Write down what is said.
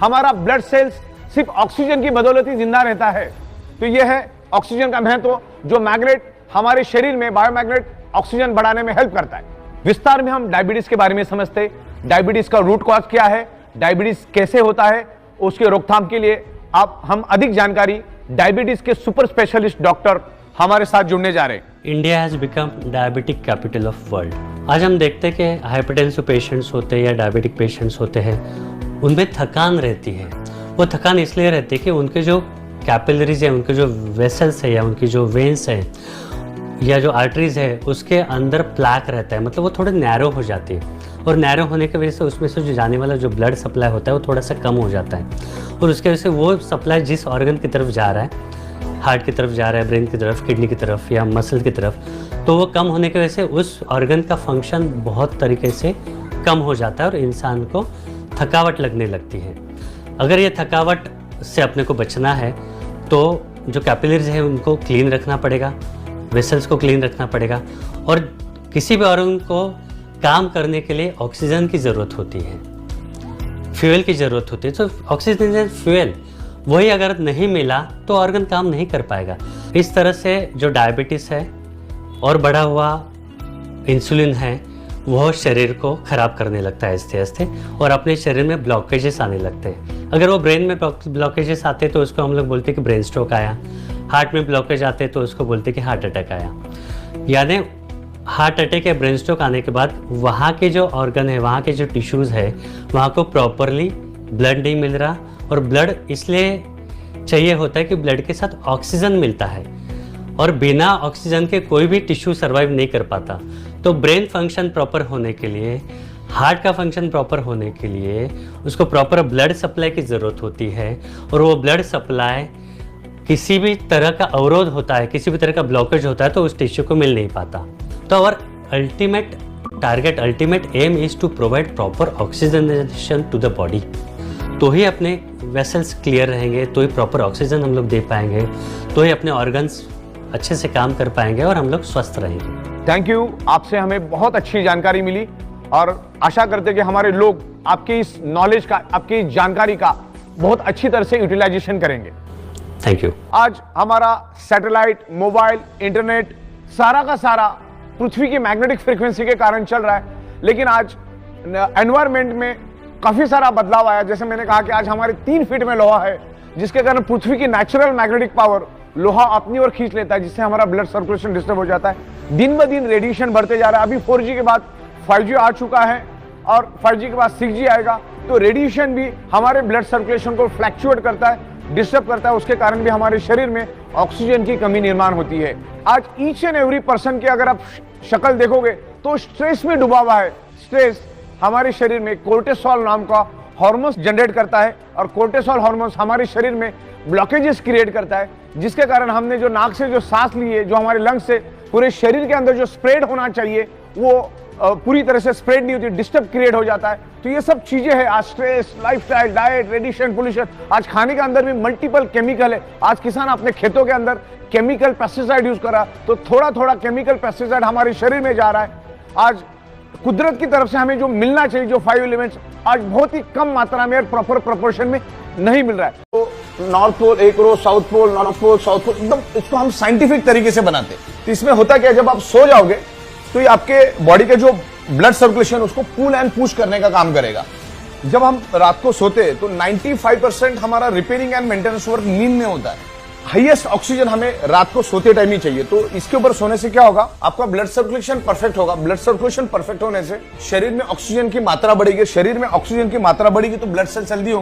हमारा blood cells सिर्फ oxygen की बदौलत ही जिंदा रहता है। तो यह है ऑक्सीजन का महत्व, जो मैग्नेट हमारे शरीर में बायोमैग्नेट ऑक्सीजन बढ़ाने में हेल्प करता है। विस्तार में हम डायबिटीज के बारे में समझते, डायबिटीज का रूट कॉज क्या है, डायबिटीज कैसे होता है, उसके रोकथाम के लिए हम अधिक जानकारी डायबिटीज के सुपर स्पेशलिस्ट डॉक्टर हमारे साथ जुड़ने जा रहे हैं। India has become diabetic capital of world. आज हम देखते हैं कि हाइपरटेंसिव पेशेंट्स होते हैं या डायबिटिक पेशेंट्स होते हैं, उनमें थकान रहती है। वो थकान इसलिए रहती है कि उनके जो कैपिलरीज है, उनके जो वेसल्स है या उनकी जो वेन्स है या जो आर्टरीज है, उसके अंदर प्लैक रहता है, मतलब वो थोड़े नैरो हो जाती है। और नैरो होने की वजह से उसमें से जो जाने वाला जो ब्लड सप्लाई होता है वो थोड़ा सा कम हो जाता है, और उसके वजह से वो सप्लाई जिस ऑर्गन की तरफ जा रहा है, हार्ट की तरफ जा रहा है, ब्रेन की तरफ, किडनी की तरफ या मसल की तरफ, तो वो कम होने की वजह से उस ऑर्गन का फंक्शन बहुत तरीके से कम हो जाता है और इंसान को थकावट लगने लगती है। अगर ये थकावट से अपने को बचना है तो जो कैपिलरीज है उनको क्लीन रखना पड़ेगा, वेसल्स को क्लीन रखना पड़ेगा, और किसी भी ऑर्गन को काम करने के लिए ऑक्सीजन की ज़रूरत होती है, फ्यूल की ज़रूरत होती है। तो ऑक्सीजन एंड फ्यूल वही अगर नहीं मिला तो ऑर्गन काम नहीं कर पाएगा। इस तरह से जो डायबिटीज़ है और बढ़ा हुआ इंसुलिन है वह शरीर को ख़राब करने लगता है आहिस्ते आहिस्ते, और अपने शरीर में ब्लॉकेजेस आने लगते हैं। अगर वो ब्रेन में ब्लॉकेजेस आते तो उसको हम लोग बोलते हैं कि ब्रेन स्ट्रोक आया, हार्ट में ब्लॉकेज आते तो उसको बोलते हैं कि हार्ट अटैक आया। यानी हार्ट अटैक या ब्रेन स्ट्रोक आने के बाद वहाँ के जो ऑर्गन है, वहाँ के जो टिश्यूज़ है, वहाँ को प्रॉपरली ब्लड नहीं मिल रहा, और ब्लड इसलिए चाहिए होता है कि ब्लड के साथ ऑक्सीजन मिलता है, और बिना ऑक्सीजन के कोई भी टिश्यू सर्वाइव नहीं कर पाता। तो ब्रेन फंक्शन प्रॉपर होने के लिए, हार्ट का फंक्शन प्रॉपर होने के लिए उसको प्रॉपर ब्लड सप्लाई की ज़रूरत होती है, और वो ब्लड सप्लाई किसी भी तरह का अवरोध होता है, किसी भी तरह का ब्लॉकेज होता है तो उस टिश्यू को मिल नहीं पाता। तो और ultimate target, ultimate aim is to provide proper oxygenation to the body. तो ही अपने वेसल्स क्लियर रहेंगे, तो ही प्रॉपर ऑक्सीजन हम लोग दे पाएंगे, तो ही अपने ऑर्गन्स अच्छे से काम कर पाएंगे और हम लोग स्वस्थ रहेंगे। थैंक यू, आपसे हमें बहुत अच्छी जानकारी मिली, और आशा करते हैं कि हमारे लोग आपकी इस नॉलेज का, आपकी इस जानकारी का बहुत अच्छी तरह से यूटिलाइजेशन करेंगे। Thank you. आज हमारा सैटेलाइट, मोबाइल, इंटरनेट सारा का सारा पृथ्वी की मैग्नेटिक फ्रीक्वेंसी के कारण चल रहा है, लेकिन आज एनवायरमेंट में काफी सारा बदलाव आया। जैसे मैंने कहा कि आज हमारे 3 फीट में लोहा है, जिसके कारण पृथ्वी की नेचुरल मैग्नेटिक पावर लोहा अपनी ओर खींच लेता है, जिससे हमारा ब्लड सर्कुलेशन डिस्टर्ब हो जाता है। दिन ब दिन रेडिएशन बढ़ते जा रहा है। अभी 4G के बाद 5G आ चुका है, और 5G के बाद 6G आएगा, तो रेडिएशन भी हमारे ब्लड सर्कुलेशन को फ्लैक्चुएट करता है, डिस्टर्ब करता है। उसके कारण भी हमारे शरीर में ऑक्सीजन की कमी निर्माण होती है। आज ईच एंड एवरी पर्सन की अगर आप शक्ल देखोगे तो स्ट्रेस में डूबा हुआ है। स्ट्रेस हमारे शरीर में कोर्टिसोल नाम का हार्मोन जनरेट करता है, और कोर्टिसोल हार्मोन हमारे शरीर में ब्लॉकेजेस क्रिएट करता है, जिसके कारण हमने जो नाक से जो सांस ली है, जो हमारे लंग्स से पूरे शरीर के अंदर जो स्प्रेड होना चाहिए वो पूरी तरह से स्प्रेड नहीं होती, डिस्टर्ब क्रिएट हो जाता है। तो ये सब चीजें हैं। आज stress, lifestyle, diet, radiation, pollution, आज खाने के अंदर भी मल्टीपल केमिकल है। आज किसान अपने खेतों के अंदर केमिकल पेस्टिसाइड यूज कर रहा, तो थोड़ा थोड़ा केमिकल पेस्टिसाइड हमारे शरीर में जा रहा है। आज कुदरत की तरफ से हमें जो मिलना चाहिए, जो 5 एलिमेंट्स, आज बहुत ही कम मात्रा में और प्रॉपर प्रोपोर्शन में नहीं मिल रहा है। तो नॉर्थ पोल एक row, south pole, north pole, south pole, एकदम इसको हम साइंटिफिक तरीके से बनाते हैं। तो इसमें होता क्या, जब आप सो जाओगे तो ये आपके बॉडी के जो ब्लड सर्कुलेशन उसको पुल एंड पुश करने का काम करेगा। जब हम रात को सोते हैं तो 95% हमारा रिपेयरिंग एंड मेंटेनेंस वर्क नींद में होता है। हाईएस्ट ऑक्सीजन हमें रात को सोते टाइम ही चाहिए। तो इसके ऊपर सोने से क्या होगा, आपका ब्लड सर्कुलेशन परफेक्ट होगा। ब्लड सर्कुलेशन परफेक्ट होने से शरीर में ऑक्सीजन की मात्रा बढ़ेगी। शरीर में ऑक्सीजन की मात्रा बढ़ेगी तो ब्लड सेल्स हेल्दी होंगे।